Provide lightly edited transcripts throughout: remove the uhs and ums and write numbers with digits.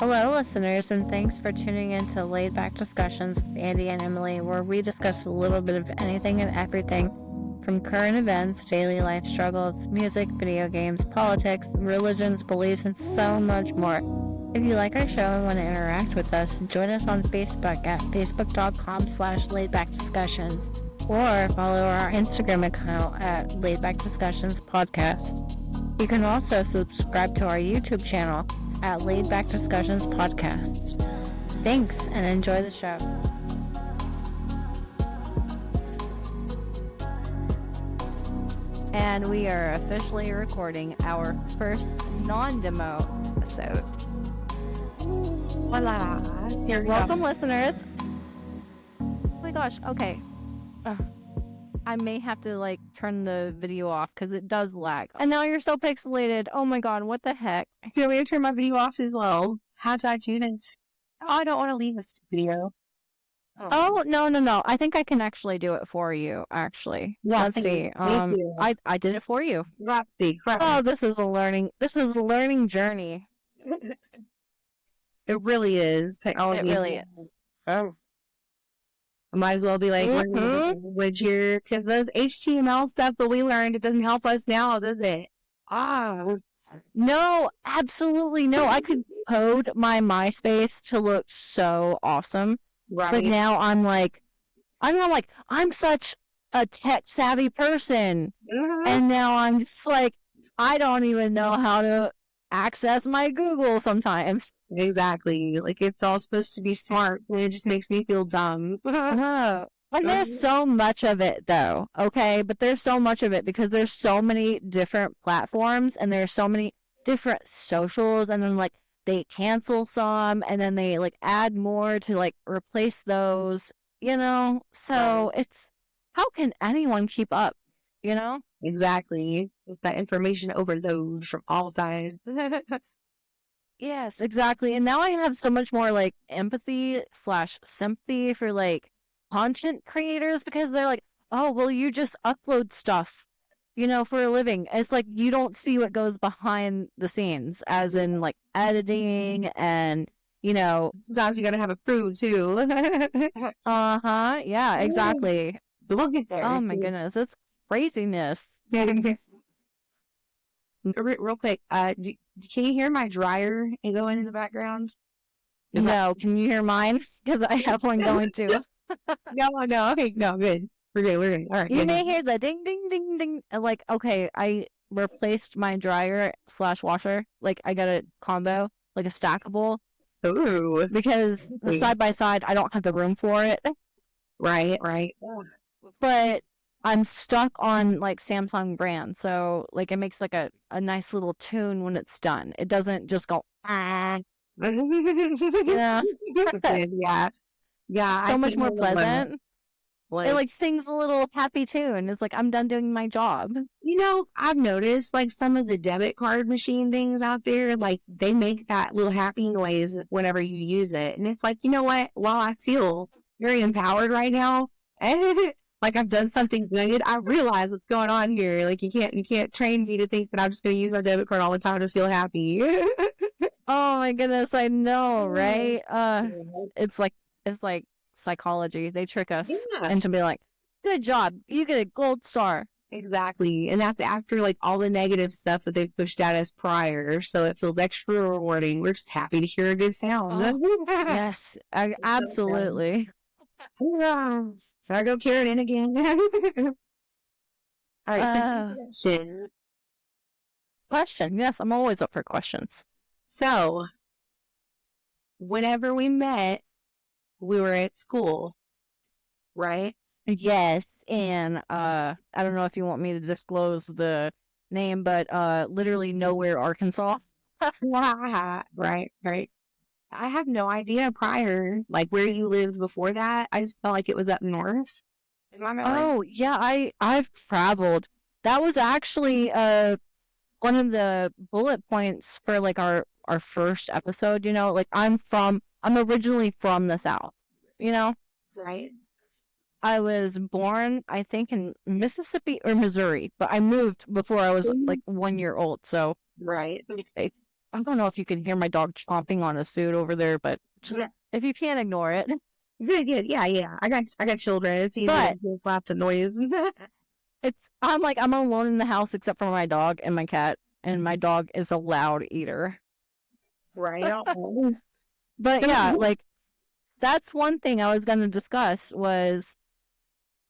Hello, listeners, and thanks for tuning in to Laid Back Discussions with Andi and Emily, where we discuss a little bit of anything and everything from current events, daily life struggles, music, video games, politics, religions, beliefs, and so much more. If you like our show and want to interact with us, join us on Facebook at facebook.com/laidbackdiscussions or follow our Instagram account at Laidback Discussions Podcast. You can also subscribe to our YouTube channel at Laid Back Discussions Podcasts. Thanks and enjoy the show. And we are officially recording our first non-demo episode. Voila. Here we Welcome, go. listeners. Oh my gosh, okay. I may have to turn the video off because it does lag. And now you're so pixelated. Oh my god, what the heck? Do you want me to turn my video off as well? How do I do this? Oh, I don't want to leave this video. Oh, no. I think I can actually do it for you, actually. Yeah, Let's see. thank you. I did it for you. Let's see. Oh, this is a learning journey. It really is. Technology. It really is. Oh. I might as well be learning the language here, because those HTML stuff that we learned, it doesn't help us now, does it? No, absolutely no. I could code my MySpace to look so awesome. Right. But now I'm I'm such a tech savvy person. And now I'm just I don't even know how to access my Google sometimes. Exactly. It's all supposed to be smart, and it just makes me feel dumb. And there's so much of it, though, okay? But there's so much of it because there's so many different platforms, and there's so many different socials, and then, they cancel some, and then they, add more to, replace those, So it's, how can anyone keep up, Exactly. It's that information overload from all sides. Yes, exactly. And now I have so much more, empathy/sympathy for, content creators because they're oh, well, you just upload stuff, for a living. It's you don't see what goes behind the scenes, as in editing and, Sometimes you gotta have a crew too. yeah, exactly. But we'll get there. Oh my goodness, it's craziness. Real quick, can you hear my dryer going in the background? No, can you hear mine? Because I have one going too. No, okay, no, good. We're good. All right. You may hear the ding, ding, ding, ding. Okay, I replaced my dryer/washer. I got a combo, a stackable. Ooh. Because the side-by-side, I don't have the room for it. Right. But I'm stuck on, Samsung brand. So, it makes, a nice little tune when it's done. It doesn't just go, ah. Yeah. Yeah. So much more pleasant. It sings a little happy tune. It's I'm done doing my job. I've noticed some of the debit card machine things out there, they make that little happy noise whenever you use it. And it's you know what? While I feel very empowered right now, and I've done something good, I realize what's going on here. You can't train me to think that I'm just going to use my debit card all the time to feel happy. Oh my goodness, I know, right? It's psychology. They trick us into be good job, you get a gold star. Exactly. And that's after all the negative stuff that they've pushed at us prior, so it feels extra rewarding. We're just happy to hear a good sound. Yes, absolutely. Should I go Karen in again? All right, so question. Yes, I'm always up for questions. So whenever we met, we were at school, right? Yes, and I don't know if you want me to disclose the name, but literally nowhere, Arkansas. Right. I have no idea prior, where you lived before that. I just felt like it was up north. Oh yeah, I've traveled. That was actually one of the bullet points for our first episode. I'm originally from the South, Right. I was born, I think, in Mississippi or Missouri, but I moved before I was 1 year old. So Right. I don't know if you can hear my dog chomping on his food over there, but just Yeah. if you can't ignore it. Good. Yeah. I got children. It's easy But to flap the noise. I'm alone in the house except for my dog and my cat, and my dog is a loud eater. Right. But yeah, like that's one thing I was going to discuss was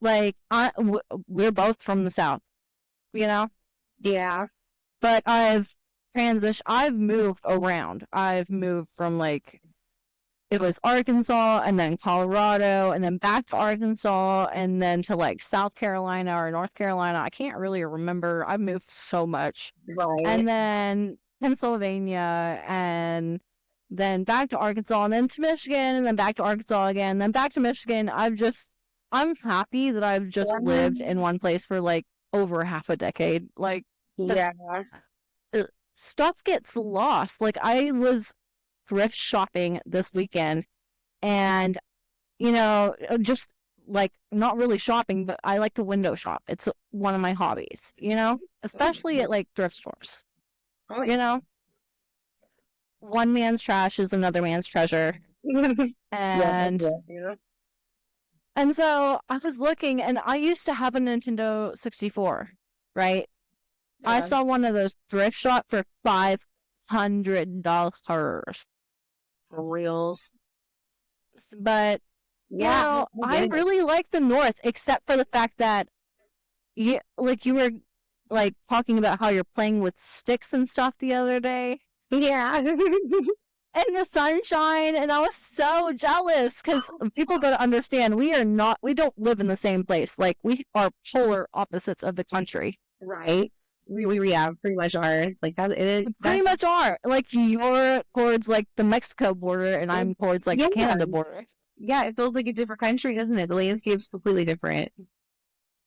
like we're both from the South, you know, Yeah. but I've moved around. I've moved from like it was Arkansas and then Colorado and then back to Arkansas and then to like South Carolina or North Carolina. I can't really remember. I've moved so much. Right. And then Pennsylvania and then back to Arkansas and then to Michigan and then back to Arkansas again, then back to Michigan. I'm happy that I've just lived in one place for like over half a decade. Like, Yeah. stuff gets lost. Like, I was thrift shopping this weekend and, you know, just like not really shopping, but I like to window shop. It's one of my hobbies, you know, especially at like thrift stores, you know? One man's trash is another man's treasure. And and so I was looking, and I used to have a Nintendo 64, right? Yeah. I saw one of those thrift shop for $500. For reals. But, you know, I really like the North, except for the fact that you were like talking about how you're playing with sticks and stuff the other day. Yeah. In the sunshine, and I was so jealous because people got to understand we don't live in the same place. Like, we are polar opposites of the country. Right. We pretty much are. Like that. Pretty much are. Like, you're towards like the Mexico border, and I'm towards like the Canada border. Yeah, it feels like a different country, doesn't it? The landscape's completely different.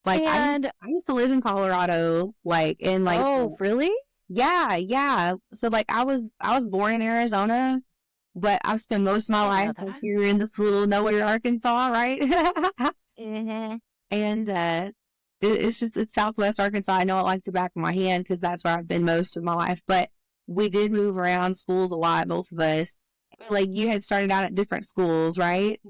Like, and I used to live in Colorado, like in like. Oh, really? Yeah. So like I was born in Arizona, but I've spent most of my life like, here in this little nowhere Arkansas, right? Mm-hmm. And it's Southwest Arkansas. I know it like the back of my hand because that's where I've been most of my life. But we did move around schools a lot, both of us. Like you had started out at different schools, right?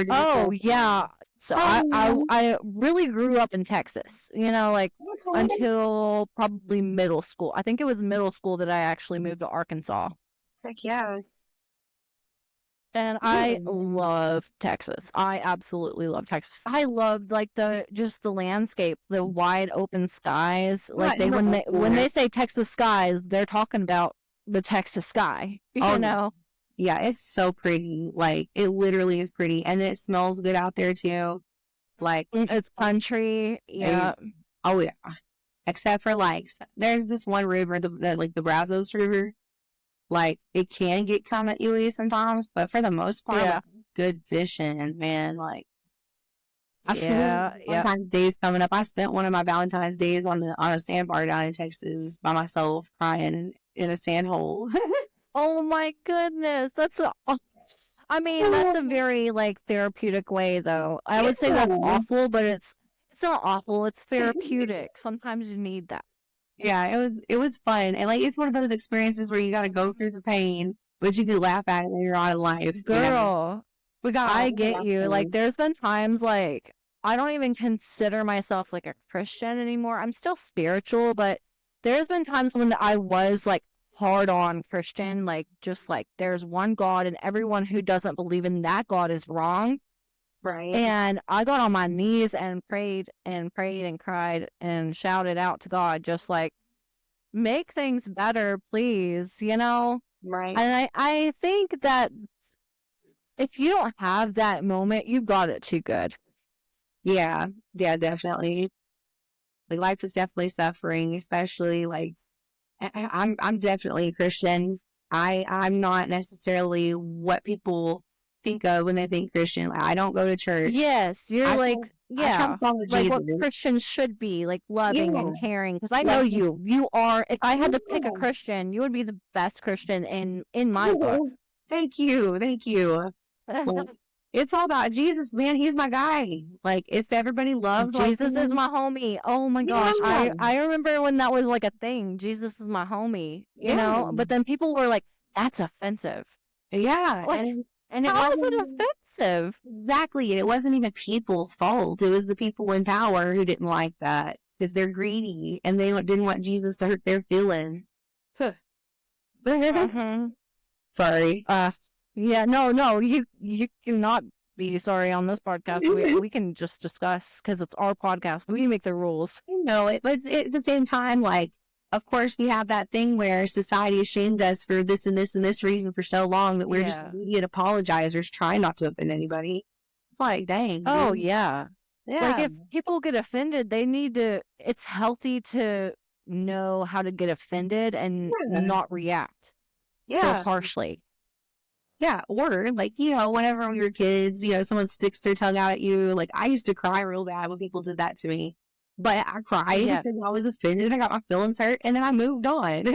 Oh yeah. So I really grew up in Texas, you know, like until probably middle school. I think it was middle school that I actually moved to Arkansas. Heck yeah. And I love Texas. I absolutely love Texas. I loved like the landscape, the wide open skies. Like when they say Texas skies, they're talking about the Texas sky. You know? Yeah, it's so pretty. Like it literally is pretty, and it smells good out there too. Like it's country. Yeah. Oh yeah. Except for like there's this one river, the Brazos River. Like it can get kind of ewy sometimes, but for the most part, like, good fishing, man. Like I spent Valentine's days coming up. I spent one of my Valentine's days on a sandbar down in Texas by myself, crying in a sand hole. Oh my goodness, that's a very like therapeutic way, though. I would say that's awful, but it's not awful. It's therapeutic. Sometimes you need that. Yeah, it was fun, and like it's one of those experiences where you got to go through the pain, but you can laugh at it later on in life. Girl, I get you. Like, there's been times like I don't even consider myself like a Christian anymore. I'm still spiritual, but there's been times when I was like hard on Christian, like just like there's one God and everyone who doesn't believe in that God is wrong. Right. And I got on my knees and prayed and cried and shouted out to God, just like, make things better, please, you know? Right. And I think that if you don't have that moment, you've got it too good. Yeah, definitely. Like life is definitely suffering, especially like I'm definitely a Christian. I'm not necessarily what people think of when they think Christian. Like, I don't go to church. Yes, you're like like what Christians should be, like loving and caring. Because I know you are. If I had to pick a Christian, you would be the best Christian in my book. Thank you. Well, It's all about Jesus, man. He's my guy. Like, if everybody loved Jesus like is my homie. Oh my gosh. yeah, I remember when that was like a thing. Jesus is my homie, you yeah, know? But then people were like, that's offensive. yeah. Like, And it how is it wasn't offensive? exactly. It wasn't even people's fault. It was the people in power who didn't like that because they're greedy and they didn't want Jesus to hurt their feelings. Mm-hmm. Sorry. Yeah, no, you cannot be sorry on this podcast. We can just discuss because it's our podcast. We make the rules. You know it, but at the same time, like, of course, we have that thing where society shamed us for this and this and this reason for so long that we're just Yeah. immediate apologizers trying not to offend anybody. It's like, dang. Oh dude. yeah. Yeah. Like if people get offended, they need to. It's healthy to know how to get offended and Yeah. not react so Yeah. harshly. Yeah. Or, like, whenever we were kids, someone sticks their tongue out at you. Like, I used to cry real bad when people did that to me. But I cried Yeah. because I was offended. I got my feelings hurt, and then I moved on.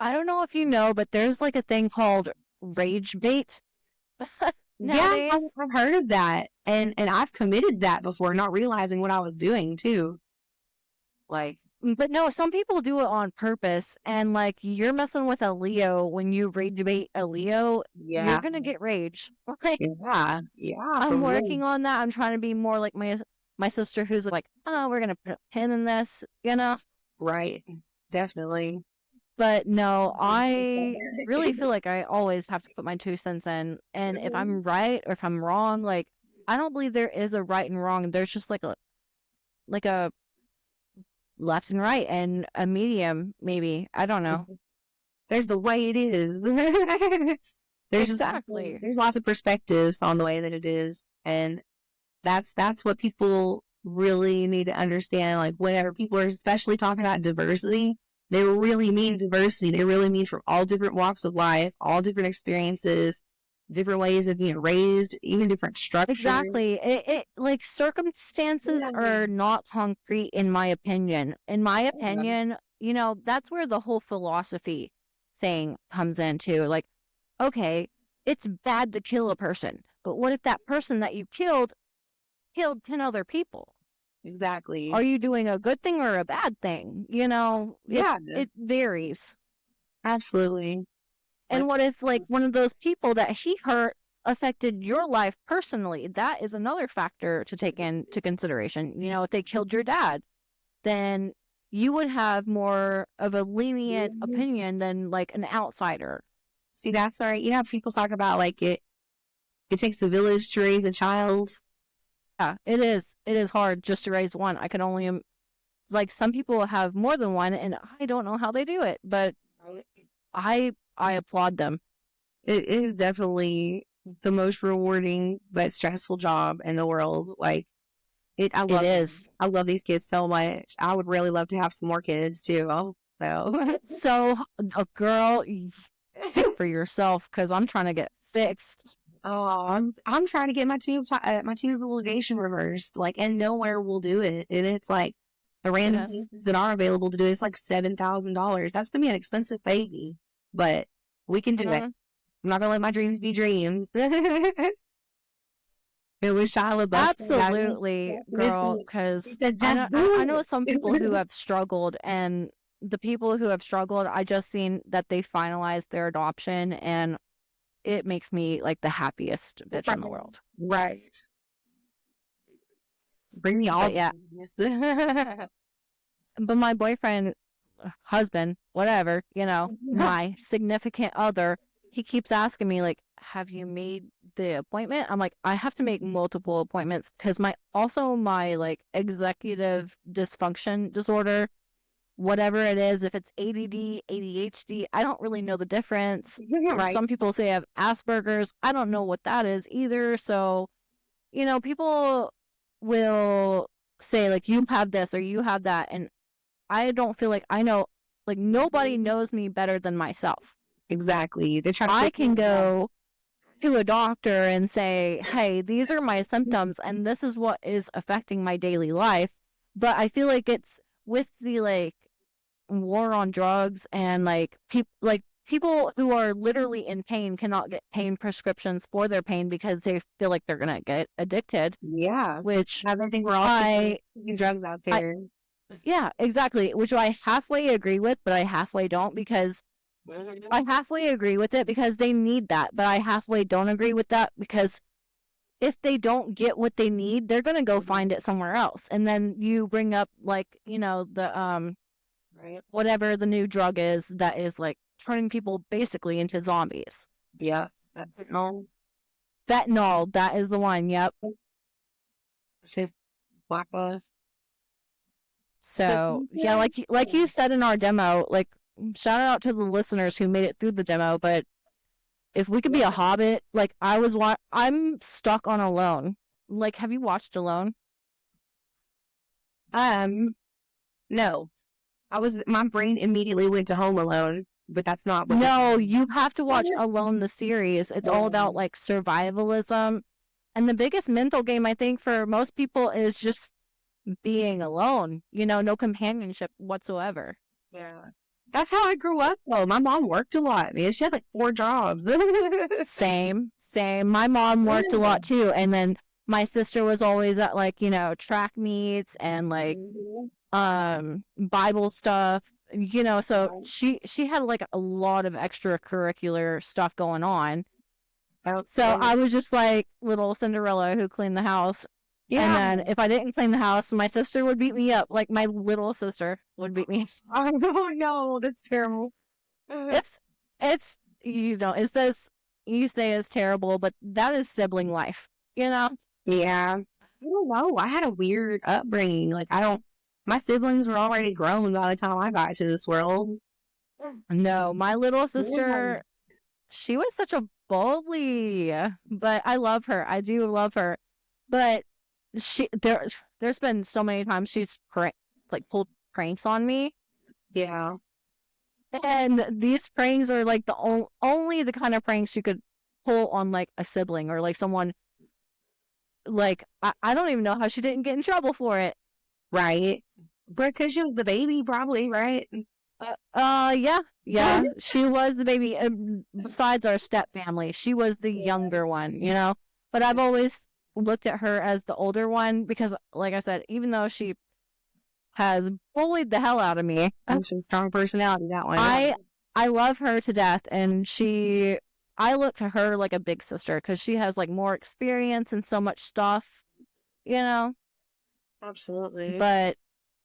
I don't know if you know, but there's like a thing called rage bait. Yeah, Nowadays. I've heard of that, and I've committed that before, not realizing what I was doing too. Like, But no, some people do it on purpose, and like you're messing with a Leo when you rage bait a Leo, yeah, you're gonna get rage. Like yeah, for I'm real. working on that. I'm trying to be more like my sister, who's like, oh, we're gonna put a pin in this, you know. Right, definitely. But no, I really feel like I always have to put my 2 cents in, and if I'm right or if I'm wrong, like I don't believe there is a right and wrong. There's just like a left and right and a medium, maybe. I don't know. There's the way it is. There's Exactly. there's lots of perspectives on the way that it is, and that's what people really need to understand. Like, whenever people are especially talking about diversity, they really mean diversity. They really mean from all different walks of life, all different experiences, different ways of being raised, even different structures. Exactly. It like circumstances are not concrete in my opinion. In my opinion, that's where the whole philosophy thing comes into. Like, okay, it's bad to kill a person, but what if that person that you killed 10 other people? Exactly. Are you doing a good thing or a bad thing? It varies. Absolutely. And what if, like, one of those people that he hurt affected your life personally? That is another factor to take into consideration. If they killed your dad, then you would have more of a lenient opinion than, like, an outsider. See, that's all right. People talk about, like, it takes a village to raise a child. Yeah, it is. It is hard just to raise one. I could only, like, some people have more than one, and I don't know how they do it, but I applaud them. It is definitely the most rewarding but stressful job in the world. Like, I love these kids so much. I would really love to have some more kids too. So, a girl, think for yourself, because I'm trying to get fixed. Oh, I'm trying to get my tube ligation reversed. Like, and nowhere will do it. And it's like the random places that are available to do it, it's like $7,000. That's gonna be an expensive baby, but we can do it. I'm not gonna let my dreams be dreams. It was Shia LaBeouf. Absolutely, girl. Because I know some people who have struggled, and the people who have struggled, I just seen that they finalized their adoption, and it makes me like the happiest bitch in the world. Right. Bring me all. Yeah. But my boyfriend, husband, whatever, my significant other, he keeps asking me, like, have you made the appointment? I'm like, I have to make multiple appointments because my like executive dysfunction disorder, whatever it is, if it's ADD, ADHD, I don't really know the difference. Right. Some people say I have Asperger's. I don't know what that is either. So, people will say, like, you have this or you have that. And I don't feel like I know, like, nobody knows me better than myself. Exactly. I can go to a doctor and say, hey, these are my symptoms and this is what is affecting my daily life. But I feel like it's with the, like, war on drugs and, like, people who are literally in pain cannot get pain prescriptions for their pain because they feel like they're gonna get addicted. Yeah. Which I think we're all taking drugs out there. yeah, exactly. Which I halfway agree with, but I halfway don't because I halfway agree with it because they need that, but I halfway don't agree with that because if they don't get what they need, they're gonna go find it somewhere else. And then you bring up like, the Right. whatever the new drug is that is like turning people basically into zombies. Yeah. No. Fentanyl, that is the one. Yep. Say black love. So yeah, like you said in our demo, like shout out to the listeners who made it through the demo. But if we could be a hobbit, like I'm stuck on Alone. Like, have you watched Alone? No. My brain immediately went to Home Alone, but that's not what No, you have to watch Alone the series. It's all about like survivalism. And the biggest mental game I think for most people is just being alone, no companionship whatsoever. Yeah. That's how I grew up though. My mom worked a lot, man. She had like 4 jobs. Same. My mom worked a lot too. And then my sister was always at like, track meets and like Bible stuff, so she had like a lot of extracurricular stuff going on. So I was just like little Cinderella who cleaned the house. Yeah. And then if I didn't clean the house, my sister would beat me up. Like my little sister would beat me. Oh no, that's terrible. It's it says you say it's terrible, but that is sibling life, Yeah. I don't know. I had a weird upbringing. Like my siblings were already grown by the time I got to this world. No, my little sister, she was such a bully, but I love her. I do love her, but there's been so many times she's pulled pranks on me. Yeah. And these pranks are like the only the kind of pranks you could pull on like a sibling or like someone. Like I don't even know how she didn't get in trouble for it. Right. Because she was the baby, probably, right? Yeah. She was the baby. Besides our step family, she was the younger one, But I've always looked at her as the older one because, like I said, even though she has bullied the hell out of me, she's a strong personality. That one. I love her to death, and I look to her like a big sister because she has like more experience and so much stuff, Absolutely.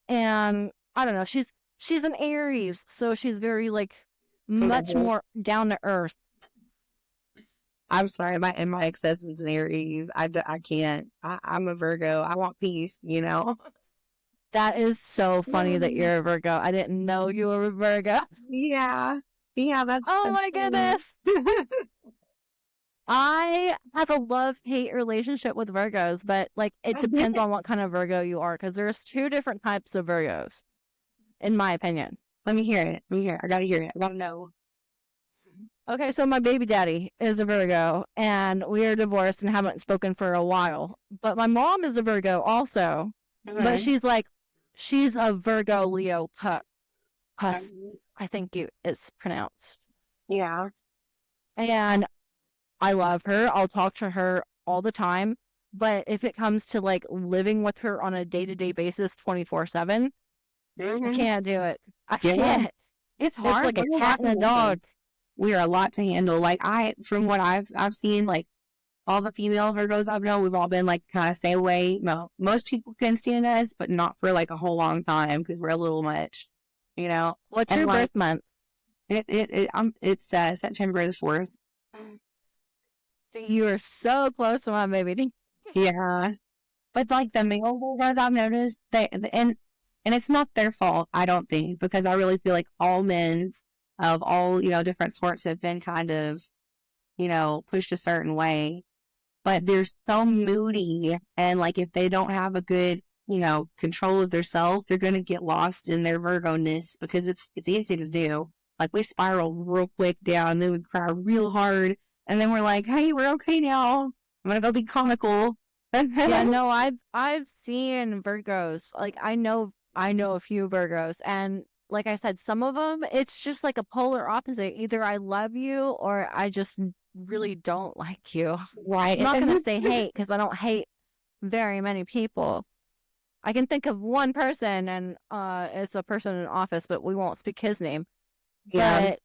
And I don't know, she's an Aries, so she's very like much more down to earth. I'm sorry, my ex-husband's an Aries. I can't. I'm a Virgo. I want peace, That is so funny that you're a Virgo. I didn't know you were a Virgo. Yeah, that's. Oh my goodness. I have a love-hate relationship with Virgos, but like it depends on what kind of Virgo you are, because there's 2 different types of Virgos, in my opinion. Let me hear it. I gotta hear it. I gotta know. Okay, so my baby daddy is a Virgo, and we are divorced and haven't spoken for a while. But my mom is a Virgo also, but she's a Virgo Leo cusp. I think it's pronounced. Yeah. And I love her. I'll talk to her all the time. But if it comes to like living with her on a day-to-day basis 24/7, I can't do it. I can't. It's hard. It's like a cat and a dog. We are a lot to handle. Like from what I've seen, like all the female Virgos I've known, we've all been like kind of stay away. No, most people can stand us, but not for like a whole long time because we're a little much, What's your birth month? It's September the 4th. You are so close to my baby. Yeah, but like the male Virgos I've noticed, and it's not their fault, I don't think, because I really feel like all men of all different sorts have been kind of pushed a certain way, but they're so moody, and like if they don't have a good control of their self, they're gonna get lost in their Virgo-ness because it's easy to do. Like we spiral real quick down, and then we cry real hard. And then we're like, hey, we're okay now. I'm going to go be comical. Yeah, no, I've seen Virgos. Like, I know a few Virgos. And, like I said, some of them, it's just like a polar opposite. Either I love you or I just really don't like you. Right. I'm not going to say hate because I don't hate very many people. I can think of one person, and it's a person in office, but we won't speak his name. Yeah. But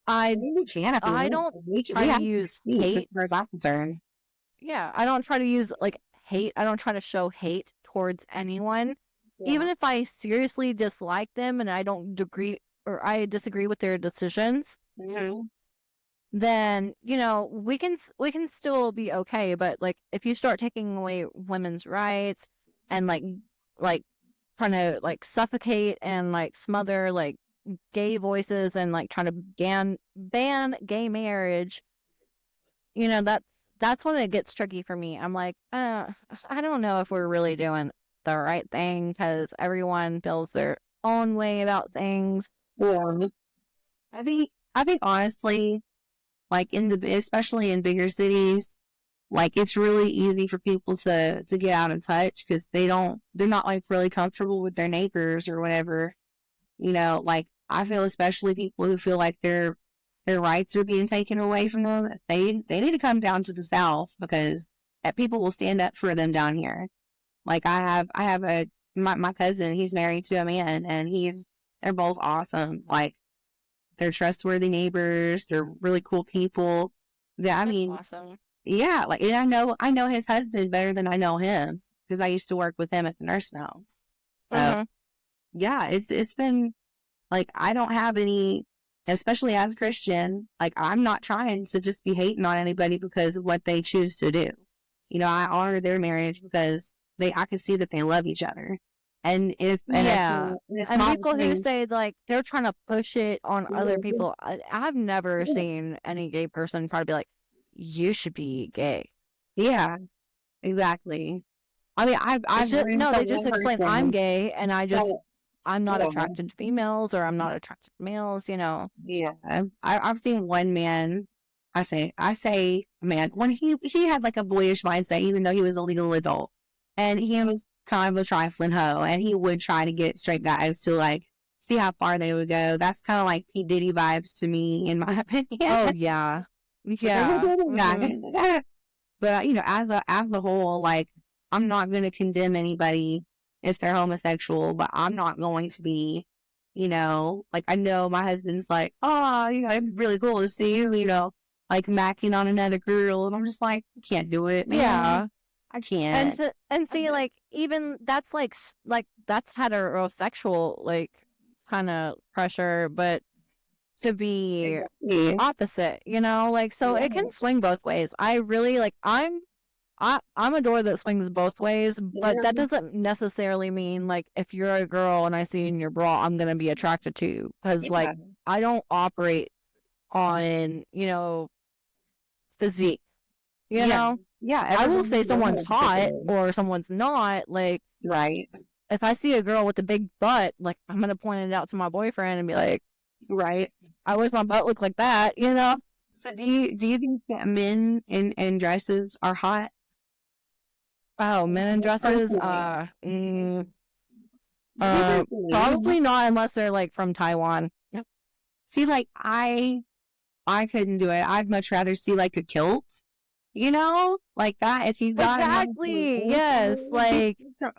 I We can if we I want. don't We try to have use speech as hate. far as I'm concerned. Yeah, I don't try to use like hate. I don't try to show hate towards anyone. Yeah. Even if I seriously dislike them and I don't agree or I disagree with their decisions, Mhm. then, you know, we can still be okay, but like if you start taking away women's rights and like trying to like suffocate and like smother like gay voices and like trying to ban gay marriage, you know, that's when it gets tricky for me. I'm like, I don't know if we're really doing the right thing because everyone feels their own way about things. Yeah. I think honestly, like especially in bigger cities, like it's really easy for people to get out of touch because they're not like really comfortable with their neighbors or whatever. Like I feel especially people who feel like their rights are being taken away from them, they need to come down to the South because people will stand up for them down here. Like I have my cousin, he's married to a man and they're both awesome. Like they're trustworthy neighbors, they're really cool people. Yeah, I That's mean, awesome. yeah, like and I know his husband better than I know him because I used to work with him at the nursing home. So Mm-hmm. yeah, it's been like I don't have any, especially as a Christian, like I'm not trying to just be hating on anybody because of what they choose to do. I honor their marriage because I can see that they love each other. And if and Yeah. a And small people who thing, say like they're trying to push it on other people, I've never seen any gay person try to be like, you should be gay. yeah, exactly. I mean, I've It's just, ran no, into they just one explain I'm person. gay and I'm not Yeah, attracted to females or I'm not attracted to males, you know. yeah. I've seen one man. I say man when he had like a boyish mindset, even though he was a legal adult, and he was kind of a trifling hoe, and he would try to get straight guys to like see how far they would go. That's kind of like P Diddy vibes to me, in my opinion. Oh yeah. Yeah. Mm-hmm. Yeah. But as a whole, like I'm not going to condemn anybody if they're homosexual, but I'm not going to be, like I know my husband's like, oh, it'd be really cool to see you, like macking on another girl, and I'm just like, I can't do it, man. Yeah. I can't. And see like even that's like like that's heterosexual like kind of pressure, but to be Yeah. opposite, you know? Like so Yeah. it can swing both ways. I really like I'm a door that swings both ways, but that doesn't necessarily mean like if you're a girl and I see you in your bra, I'm gonna be attracted to you because like Yeah. I don't operate on physique, you Yeah. know. Yeah. I will Everybody's say someone's hot different. or someone's not. Like Right. if I see a girl with a big butt, like I'm gonna point it out to my boyfriend and be like, Right. I wish my butt looked like that, you know. So do you think that men in dresses are hot? Oh, men in dresses, Personally. probably not unless they're like from Taiwan. See, like I couldn't do it. I'd much rather see like a kilt, like that. If you got Exactly. Yes. Like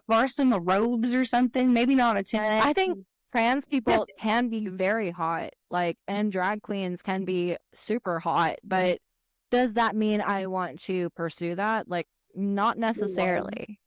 or some robes or something. Maybe not a tent. I think trans people can be very hot, like, and drag queens can be super hot, but does that mean I want to pursue that? Like, not necessarily.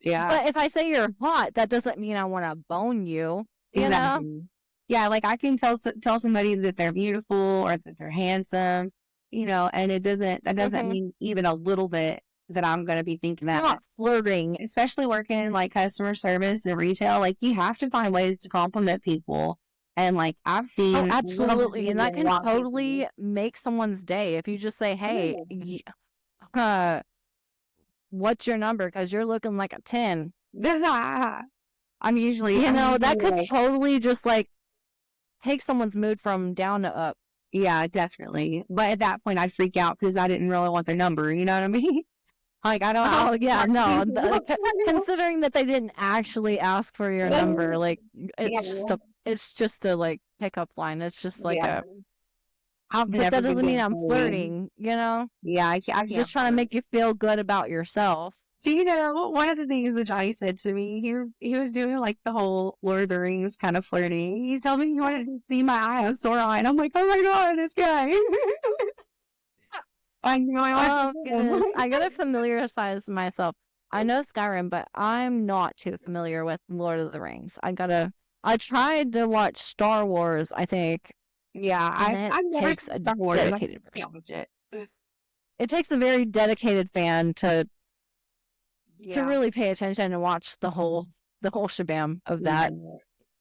Yeah, But if I say you're hot, that doesn't mean I want to bone you. You know? exactly. Yeah, like I can tell somebody that they're beautiful or that they're handsome, and that doesn't Mhm. mean even a little bit that I'm gonna be thinking It's that. not flirting. Especially working in like customer service and retail, like you have to find ways to compliment people. And like I've seen, Oh, absolutely. And that can totally make someone's day if you just say, hey, what's your number? Because you're looking like a 10. I'm usually, That could totally just like take someone's mood from down to up. yeah, definitely. But at that point, I'd freak out because I didn't really want their number. You know what I mean? Like I don't. Oh yeah, no. Considering that they didn't actually ask for your number, like it's just a it's just a like pickup line. It's just like Yeah. a, I've but never that been doesn't mean good I'm flirting. flirting, you know? Yeah, I I'm can't just trying to flirt. make you feel good about yourself. So, you know, one of the things that Johnny said to me, he was doing like the whole Lord of the Rings kind of flirting. He told me he wanted to see my eye on Sauron. I'm like, oh my god, this guy. I know I want Oh to goodness, him. I gotta familiarize myself. I know Skyrim, but I'm not too familiar with Lord of the Rings. I tried to watch Star Wars, I think, Yeah, and I've that I've never takes seen a Star Wars. I dedicated person. can't watch it. It takes a very dedicated fan to Yeah. really pay attention and watch the whole shabam of Yeah. that.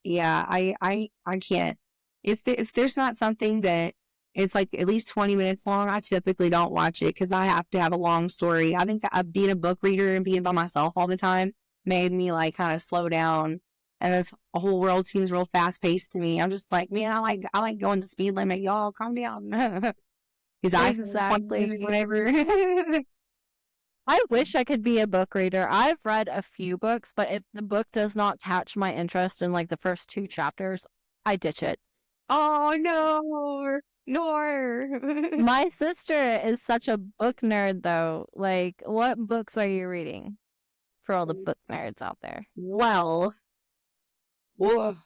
Yeah, I can't. If there's not something that it's like at least 20 minutes long, I typically don't watch it because I have to have a long story. I think that being a book reader and being by myself all the time made me like kind of slow down. And this whole world seems real fast paced to me. I'm just like, man, I like going the speed limit. Y'all, calm down. His iPhone 20 Exactly. whatever. I wish I could be a book reader. I've read a few books, but if the book does not catch my interest in like the first two chapters, I ditch it. Oh no, no. My sister is such a book nerd though. Like, what books are you reading for all the book nerds out there? Well, whoa,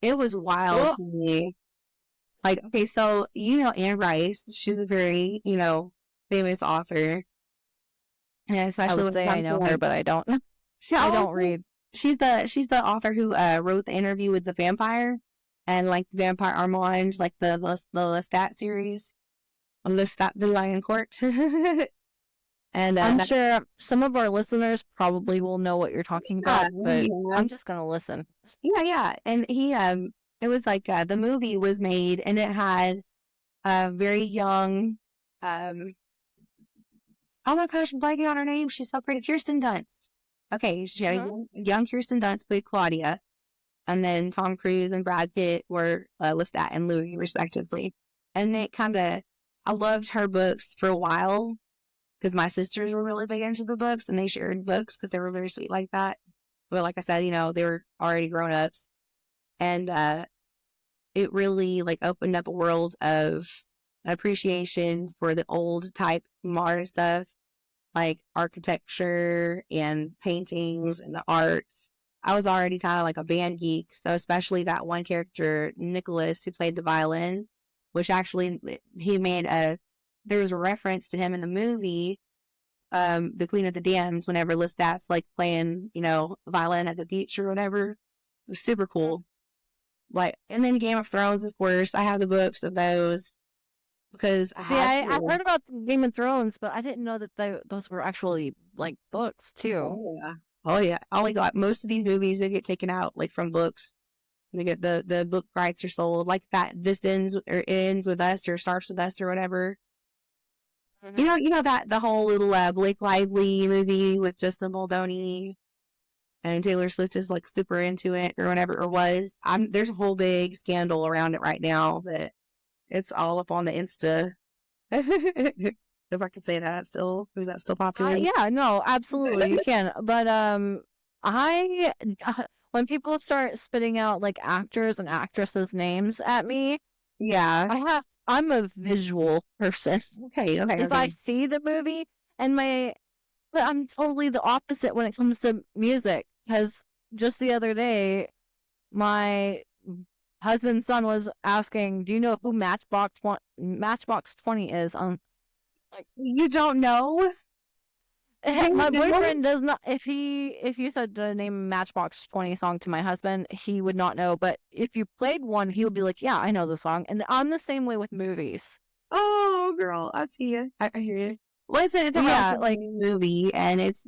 it was wild Oh, to me. Like, okay, so you know Anne Rice, she's a very, famous author. And I especially would when it say I comes to know her, like but I don't. she I always don't read. she's the author who wrote the interview with the vampire and like the Vampire Armand, like the Lestat series. Lestat the Lion Court. And I'm that, sure some of our listeners probably will know what you're talking yeah, about, but yeah. I'm just gonna listen. Yeah, yeah. And it was like the movie was made and it had a very young, um, oh my gosh, I'm blanking on her name. She's so pretty. Kirsten Dunst. Okay, she had a Hmm. young Kirsten Dunst played Claudia, and then Tom Cruise and Brad Pitt were Lestat and Louis, respectively. And it kind of, I loved her books for a while because my sisters were really big into the books and they shared books because they were very sweet like that. But like I said, they were already grown ups. And it really like opened up a world of appreciation for the old type modern stuff like architecture and paintings and the arts. I was already kind of like a band geek, so especially that one character Nicholas who played the violin, which actually he made a there was a reference to him in the movie the Queen of the Dams whenever Lestat's like playing violin at the beach or whatever. It was super cool. Like, and then Game of Thrones, of course. I have the books of those because I See, had I to. heard about Game of Thrones, but I didn't know that those were actually like books too. Oh yeah. Oh yeah. I only got most of these movies they get taken out like from books. They get the book rights are sold like that. This ends with us or starts with us or whatever. Hmm. You know that the whole little Blake Lively movie with Justin Baldoni and Taylor Swift is like super into it or whatever or was. There's a whole big scandal around it right now that it's all up on the Insta. If I could say that still, is that still popular? Yeah, no, absolutely, you can. But I when people start spitting out like actors and actresses' names at me, Yeah. I'm a visual person. Okay. Okay. If I Okay. see the movie and but I'm totally the opposite when it comes to music. Because just the other day, my husband's son was asking, "Do you know who Matchbox 20 is?" Like, You don't know? They my know? boyfriend does not. If you said the name Matchbox 20 song to my husband, he would not know. But if you played one, he would be like, "Yeah, I know the song." And I'm the same way with movies. Oh, girl, I see you. I hear you. Well, it's a Yeah, relatively like new movie, and it's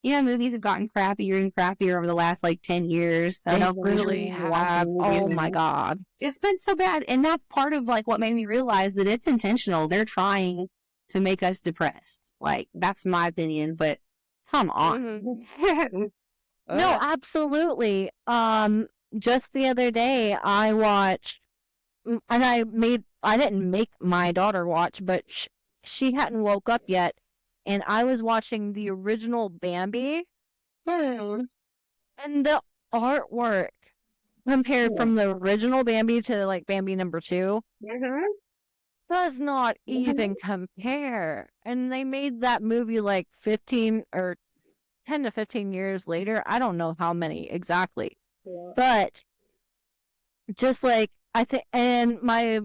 movies have gotten crappier and crappier over the last like 10 years. So they nobody's really really watching have. the movie Oh my anymore. god. It's been so bad, and that's part of like what made me realize that it's intentional. They're trying to make us depressed. Like that's my opinion, but come on. Hmm. No, absolutely. Just the other day, I watched, and I didn't make my daughter watch, but she hadn't woke up yet, and I was watching the original Bambi, Hmm. and the artwork compared Yeah. from the original Bambi to like Bambi number 2 Mm-hmm. does not Mm-hmm. even compare. And they made that movie like 15 or 10 to 15 years later. I don't know how many exactly. Yeah. But just like I think, and my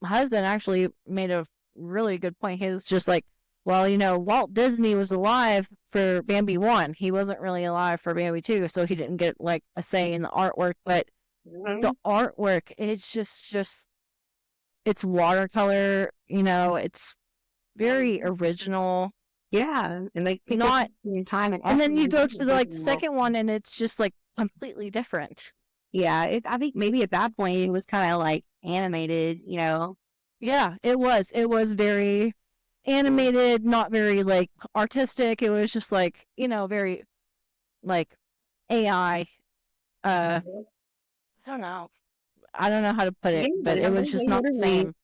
husband actually made a really good point. He was just like, well, Walt Disney was alive for Bambi 1. He wasn't really alive for Bambi 2, so he didn't get like a say in the artwork. But Mm-hmm. the artwork, it's just it's watercolor, it's very original. Yeah, and like people Not, put time and and effort then you go into to the making that. second one, and it's just like completely different. Yeah, I think maybe at that point it was kind of like animated, you know. Yeah, it was. It was very animated, not very like artistic. It was just like, very like AI. I don't know. I don't know how to put Yeah, it, but I it was think just they not the literally same.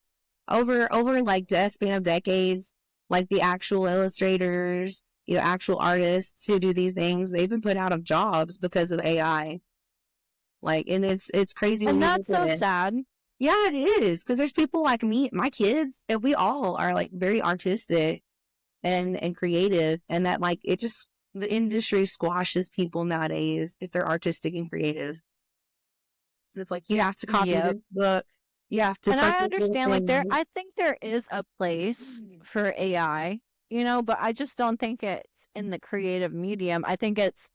over like the span of decades, like the actual illustrators, actual artists who do these things, they've been put out of jobs because of AI. Like, and it's crazy when And you look that's at so it. sad. Yeah, it is because there's people like me, my kids, and we all are like very artistic and creative, and that like it just the industry squashes people nowadays if they're artistic and creative. It's like you have to copy this Yep. book, you have to And I perfect this understand, like, thing. I think there is a place for AI, but I just don't think it's in the creative medium. I think it's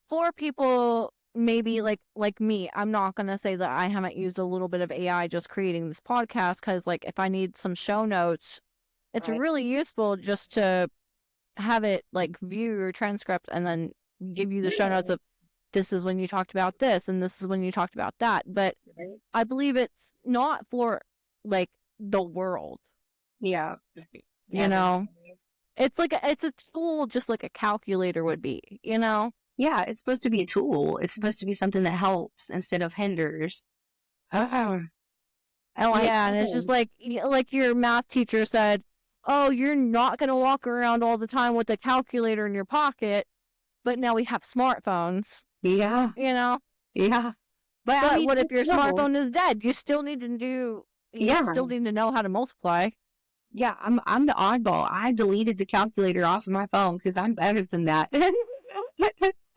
for people maybe like me. I'm not gonna say that I haven't used a little bit of AI just creating this podcast because like if I need some show notes, it's Right. really useful just to have it like view your transcript and then give you the show notes of this is when you talked about this and this is when you talked about that. But I believe it's not for like the world, Yeah. you Yeah. know. It's a tool just like a calculator would be. Yeah, it's supposed to be a tool. It's supposed to be something that helps instead of hinders. Oh, I like Yeah, and it's just that. like your math teacher said, "Oh, you're not going to walk around all the time with a calculator in your pocket, but now we have smartphones." Yeah. You know? Yeah. But I But mean, what if it's your still, smartphone is dead? You yeah. still need to know how to multiply. Yeah, I'm the oddball. I deleted the calculator off of my phone because I'm better than that.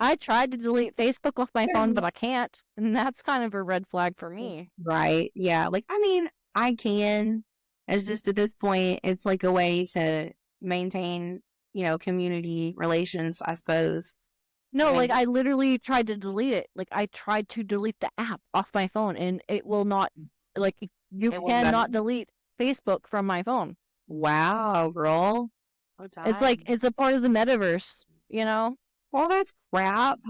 I tried to delete Facebook off my phone, but I can't. And that's kind of a red flag for me. Right. Yeah. Like, I mean, I can. It's just at this point, it's like a way to maintain, community relations, I suppose. No, like And I literally tried to delete it. Like I tried to delete the app off my phone and it will not, like, you it won't cannot go. delete Facebook from my phone. Wow, girl. What's It's that? like, it's a part of the metaverse. Well, that's crap.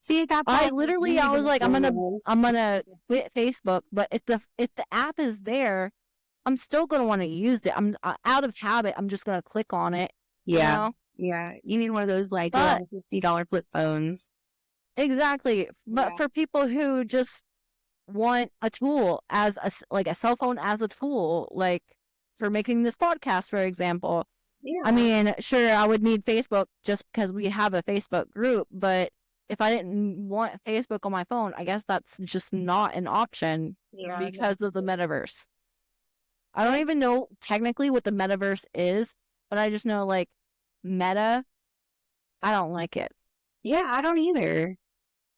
See, at that I point, like, you literally, I need was to like, know. I'm gonna quit Facebook, but if the app is there, I'm still gonna want to use it. I'm out of habit. I'm just gonna click on it, you Yeah. know. Yeah. You need one of those, like, But little $50 flip phones. exactly, but Yeah. for people who just want a tool as like a cell phone as a tool, like for making this podcast, for example. I Yeah. mean, sure, I would need Facebook just because we have a Facebook group, but if I didn't want Facebook on my phone, I guess that's just not an option Yeah. because of the metaverse. I don't even know technically what the metaverse is, but I just know like meta, I don't like it. Yeah, I don't either.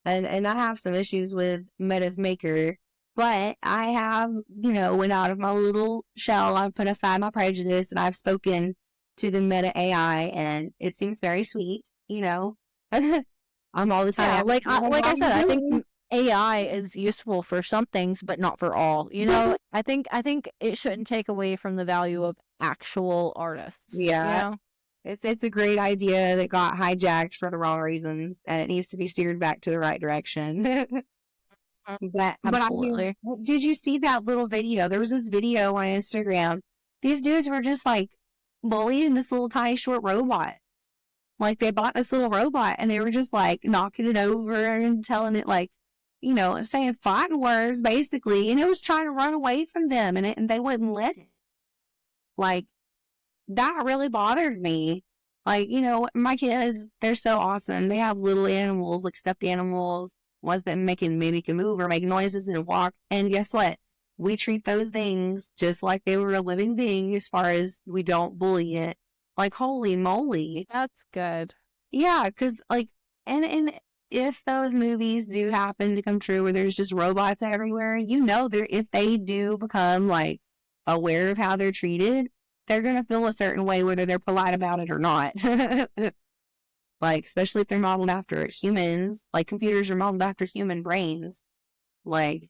And I have some issues with Meta's maker, but I have, went out of my little shell. I've put aside my prejudice and I've spoken to the Meta AI and it seems very sweet, I'm all the time Yeah, asking, like how I you said, I think doing? AI is useful for some things, but not for all. I think it shouldn't take away from the value of actual artists. Yeah, it's a great idea that got hijacked for the wrong reasons and it needs to be steered back to the right direction. But I mean, Absolutely. did you see that little video? There was this video on Instagram. These dudes were just like bullying this little tiny short robot. Like they bought this little robot and they were just like knocking it over and telling it like, saying fighting words basically. And it was trying to run away from them and they wouldn't let it. Like that really bothered me. Like, my kids, they're so awesome. They have little animals, like stuffed animals. ones that maybe can move or make noises and walk. And guess what? We treat those things just like they were a living thing as far as we don't bully it. Like, holy moly. That's good. Yeah, because, like, and if those movies do happen to come true where there's just robots everywhere, if they do become, like, aware of how they're treated, they're going to feel a certain way whether they're polite about it or not. Like, especially if they're modeled after humans, like computers are modeled after human brains. Like,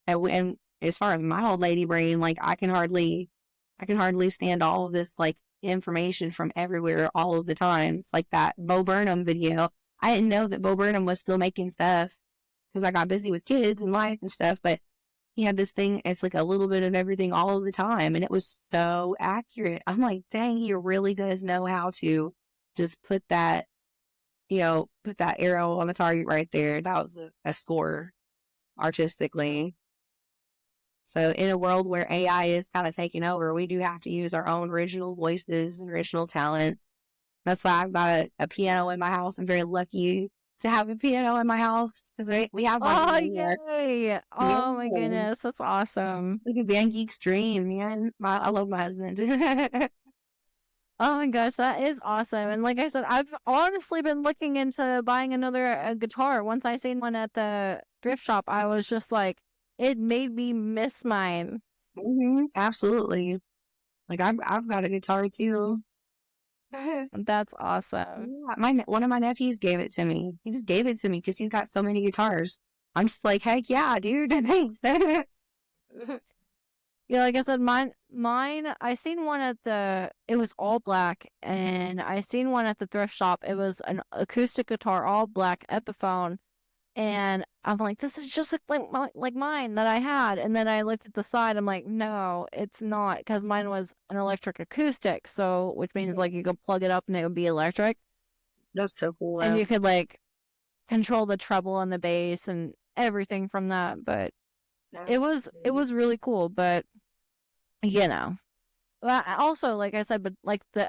and as far as my old lady brain, like, I can hardly stand all of this, like, information from everywhere all of the time. It's like that Bo Burnham video. I didn't know that Bo Burnham was still making stuff because I got busy with kids and life and stuff, but he had this thing, it's like a little bit of everything all of the time, and it was so accurate. I'm like, dang, he really does know how to just put that arrow on the target right there. That was a score artistically. So in a world where AI is kind of taking over, we do have to use our own original voices and original talent. That's why I've got a piano in my house. I'm very lucky to have a piano in my house because we have one. Oh, yay. Oh, my goodness. That's awesome. Like a Van Geek's dream, man. I love my husband. Oh my gosh, that is awesome. And like I said, I've honestly been looking into buying another guitar. Once I seen one at the thrift shop, I was just like, it made me miss mine. Mm-hmm. Absolutely. Like, I've got a guitar too. That's awesome. Yeah, one of my nephews gave it to me. He just gave it to me because he's got so many guitars. I'm just like, heck yeah, dude. Thanks. Yeah, like I said, mine, I seen one it was all black, and I seen one at the thrift shop. It was an acoustic guitar, all black, Epiphone, and I'm like, this is just like mine that I had. And then I looked at the side, I'm like, no, it's not, because mine was an electric acoustic, so, which means, like, you could plug it up and it would be electric. That's so cool. And you could, like, control the treble and the bass and everything from that, but it was really cool. But also, like I said, but like the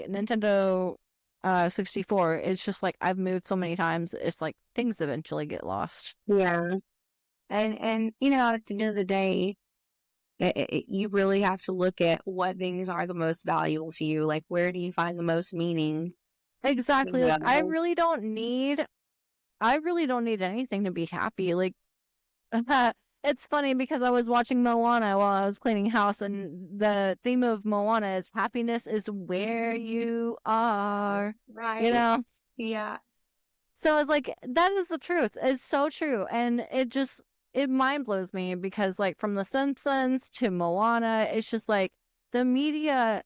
Nintendo 64, it's just like I've moved so many times, it's like things eventually get lost. Yeah. And at the end of the day, you really have to look at what things are the most valuable to you. Like, where do you find the most meaning? Exactly. Like, I really don't need anything to be happy. Like, it's funny because I was watching Moana while I was cleaning house, and the theme of Moana is happiness is where you are. Right. Yeah. So it's like, that is the truth. It's so true. And it mind blows me because, like, from The Simpsons to Moana, it's just like the media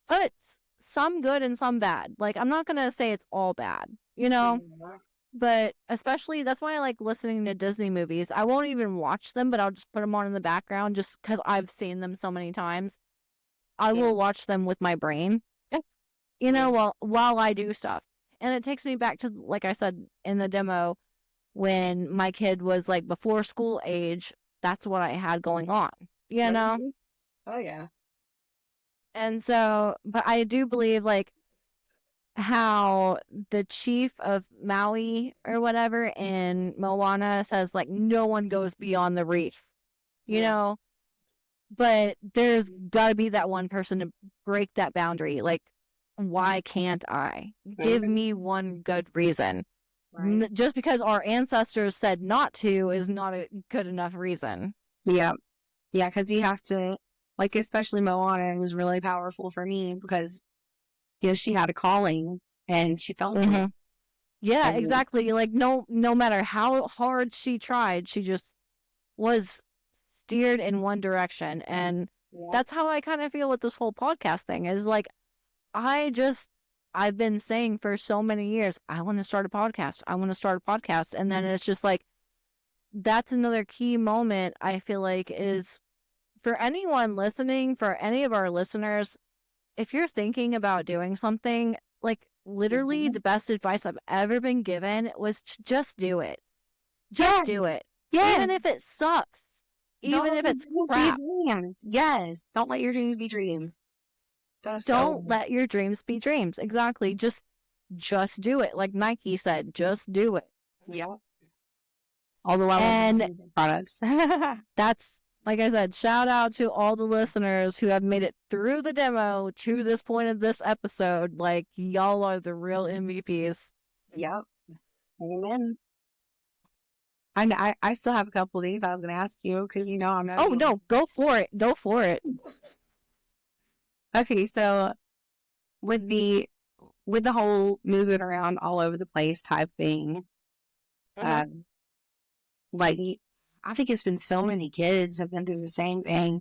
puts some good and some bad. Like, I'm not going to say it's all bad, But especially, that's why I like listening to Disney movies. I won't even watch them, but I'll just put them on in the background just because I've seen them so many times. I will watch them with my brain, while I do stuff. And it takes me back to, like I said in the demo, when my kid was like before school age, that's what I had going on, Oh, yeah. And so, but I do believe, like, how the chief of Maui or whatever in Moana says, like, no one goes beyond the reef, but there's got to be that one person to break that boundary. Like, why can't I? Give me one good reason. Right. Just because our ancestors said not to is not a good enough reason. Yeah. Yeah, because you have to, like, especially Moana was really powerful for me because she had a calling and she felt it. Yeah, exactly. Like, no matter how hard she tried, she just was steered in one direction. And that's how I kind of feel with this whole podcast thing is, like, I've been saying for so many years, I want to start a podcast. And then it's just like, that's another key moment I feel like is for anyone listening, for any of our listeners, if you're thinking about doing something, like, literally the best advice I've ever been given was to just do it. Just do it. Yeah. Even if it sucks. Even if it's crap. Yes. Don't let your dreams be dreams. Don't let your dreams be dreams. Exactly. Just just do it. Like Nike said, just do it. Yeah. Although I And love products. that's, like I said, shout out to all the listeners who have made it through the demo to this point of this episode. Like, y'all are the real MVPs. Yep. Amen. I still have a couple of things I was going to ask you because, you know, I'm not. Oh, no, go for it. Go for it. Okay, so with the whole moving around all over the place type thing, like, I think it's been so many kids have been through the same thing,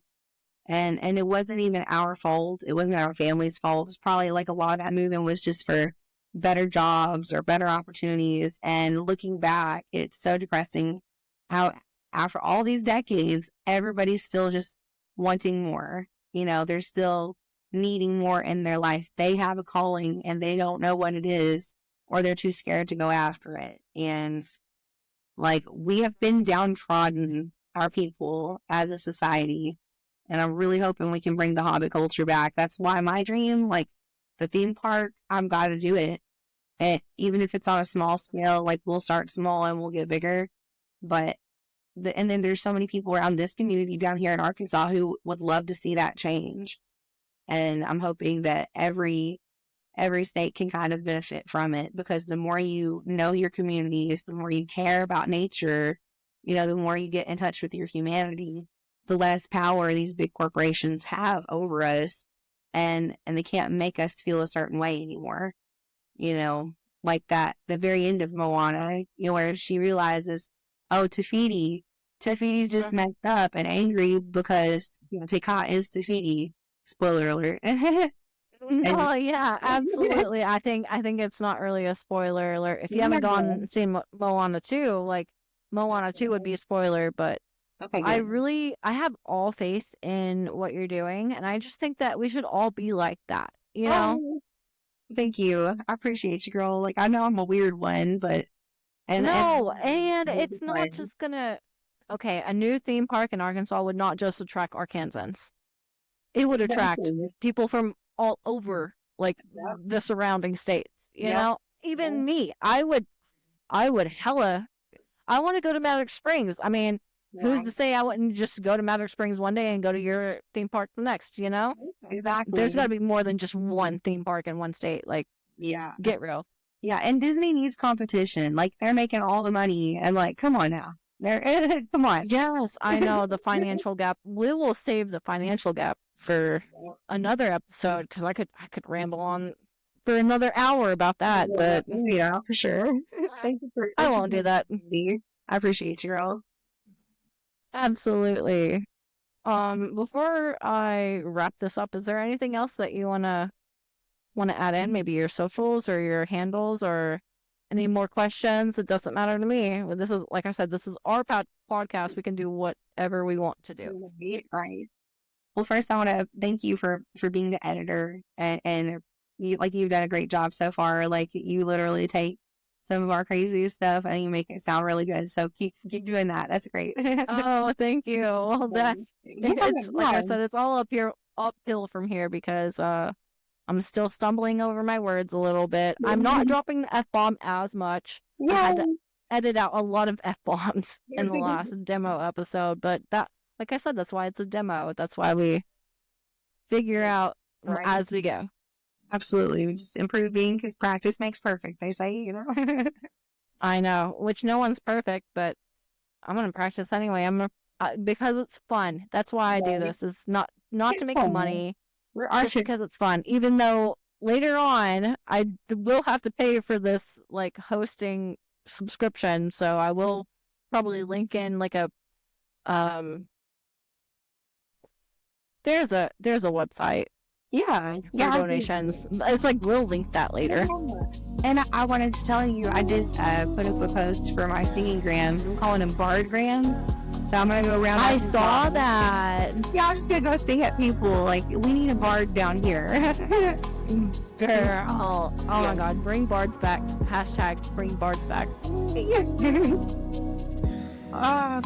and it wasn't even our fault. It wasn't our family's fault. It's probably like a lot of that moving was just for better jobs or better opportunities. And looking back, it's so depressing how after all these decades, everybody's still just wanting more. You know, they're still needing more in their life. They have a calling and they don't know what it is, or they're too scared to go after it. And like, we have been downtrodden, our people, as a society. And I'm really hoping we can bring the Hobbit culture back. That's why my dream, like the theme park, I've got to do it. And even if it's on a small scale, like we'll start small and we'll get bigger. But and then there's so many people around this community down here in Arkansas who would love to see that change. And I'm hoping that every state can kind of benefit from it, because the more you know your communities, the more you care about nature, you know, the more you get in touch with your humanity, the less power these big corporations have over us, and they can't make us feel a certain way anymore. You know, like that, the very end of Moana, you know, where she realizes, oh, Te Fiti's just messed up and angry because, you know, Te Kā is Te Fiti. Spoiler alert. Oh yeah, absolutely. I think it's not really a spoiler alert. If you haven't gone and seen Moana 2, like Moana 2 would be a spoiler, but okay, I have all faith in what you're doing, and I just think that we should all be like that, you know? Oh, thank you. I appreciate you, girl. Like, I know I'm a weird one, but and it's not just gonna okay, a new theme park in Arkansas would not just attract Arkansans. It would attract people from all over, like, the surrounding states, you know? Even me, I would hella, I want to go to Maddox Springs. I mean, who's to say I wouldn't just go to Maddox Springs one day and go to your theme park the next, you know? Exactly. There's got to be more than just one theme park in one state. Like, get real. Yeah, and Disney needs competition. Like, they're making all the money, and like, come on now. Come on. Yes, I know, the financial gap. We will save the financial gap for another episode, because I could ramble on for another hour about that, but yeah, for sure. Thank you for. I won't do that. I appreciate you, girl. Absolutely. Before I wrap this up, is there anything else that you wanna add in? Maybe your socials or your handles, or any more questions? It doesn't matter to me. This is, like I said, this is our podcast. We can do whatever we want to do. Right. Well, first I want to thank you for being the editor, and you, like, you've done a great job so far. Like, you literally take some of our crazy stuff and you make it sound really good. So keep doing that. That's great. Oh, thank you. Well, it's like I said, it's all uphill from here, because I'm still stumbling over my words a little bit. I'm not dropping the F-bomb as much. I had to edit out a lot of F-bombs in the last demo episode, but that, like I said, that's why it's a demo. That's why we figure out as we go. Absolutely. We're just improving, because practice makes perfect, they say, you know? I know, which no one's perfect, but I'm going to practice anyway. Because it's fun. That's why I do this. It's not to make money, just because it's fun. Even though later on, I will have to pay for this, like, hosting subscription. So I will probably link in, like, a there's a website for donations. It's like, we'll link that later. And I wanted to tell you, I did put up a post for my singing grams. I'm calling them bard grams. So I'm gonna go around. I saw that. Yeah, I'm just gonna go sing at people. Like, we need a bard down here. Girl, oh my God, bring bards back. Hashtag bring bards back. Oh,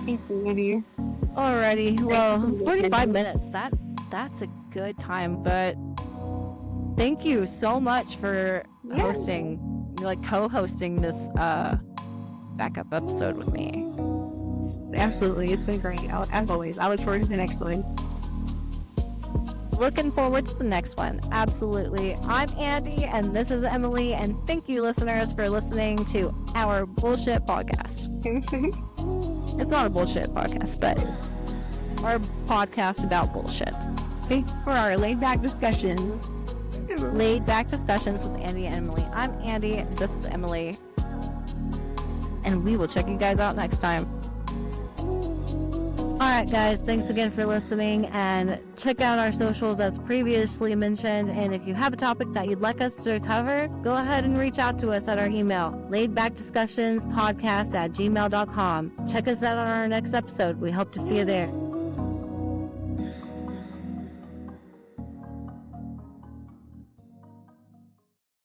thank you. Alrighty, well, 45 minutes. That's a good time, but thank you so much for Yeah. co-hosting this backup episode with me. Absolutely. It's been great. As always, I look forward to the next one. Looking forward to the next one. Absolutely. I'm Andi, and this is Emily, and thank you, listeners, for listening to our bullshit podcast. It's not a bullshit podcast, but our podcast about bullshit. For our laid-back discussions. Laid-back discussions with Andi and Emily. I'm Andi, this is Emily, and we will check you guys out next time. Alright guys, thanks again for listening, and check out our socials as previously mentioned, and if you have a topic that you'd like us to cover, go ahead and reach out to us at our email, laidbackdiscussionspodcast@gmail.com. Check us out on our next episode. We hope to see you there.